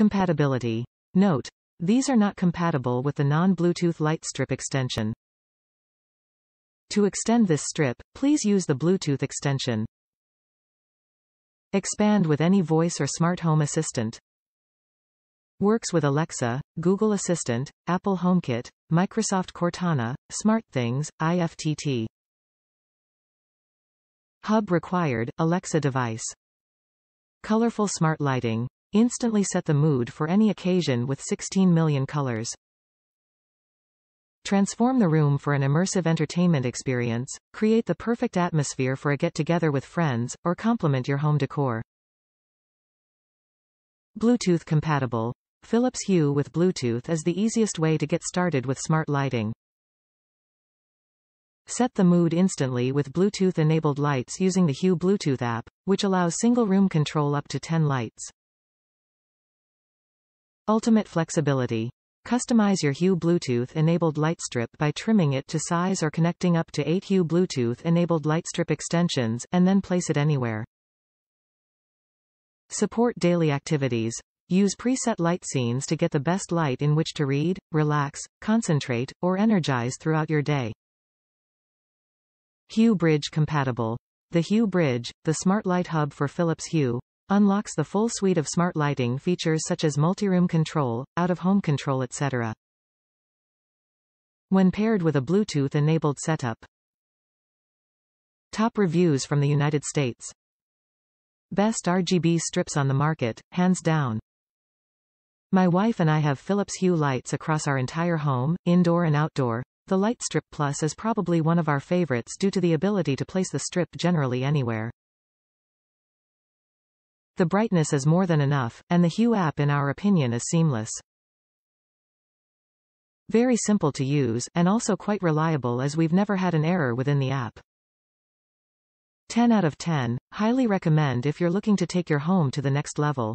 Compatibility. Note: these are not compatible with the non-Bluetooth Lightstrip extension. To extend this strip, please use the Bluetooth extension. Expand with any voice or smart home assistant. Works with Alexa, Google Assistant, Apple HomeKit, Microsoft Cortana, SmartThings, iftt. Hub required, Alexa device. Colorful smart lighting. Instantly set the mood for any occasion with 16 million colors. Transform the room for an immersive entertainment experience, create the perfect atmosphere for a get-together with friends, or complement your home decor. Bluetooth compatible. Philips Hue with Bluetooth is the easiest way to get started with smart lighting. Set the mood instantly with Bluetooth-enabled lights using the Hue Bluetooth app, which allows single-room control up to 10 lights. Ultimate flexibility. Customize your Hue Bluetooth-enabled Lightstrip by trimming it to size or connecting up to 8 Hue Bluetooth-enabled Lightstrip extensions, and then place it anywhere. Support daily activities. Use preset light scenes to get the best light in which to read, relax, concentrate, or energize throughout your day. Hue Bridge compatible. The Hue Bridge, the smart light hub for Philips Hue, unlocks the full suite of smart lighting features such as multi-room control, out-of-home control, etc. When paired with a Bluetooth-enabled setup. Top reviews from the United States. Best RGB strips on the market, hands down. My wife and I have Philips Hue lights across our entire home, indoor and outdoor. The Lightstrip Plus is probably one of our favorites due to the ability to place the strip generally anywhere. The brightness is more than enough, and the Hue app in our opinion is seamless. Very simple to use, and also quite reliable as we've never had an error within the app. 10 out of 10, highly recommend if you're looking to take your home to the next level.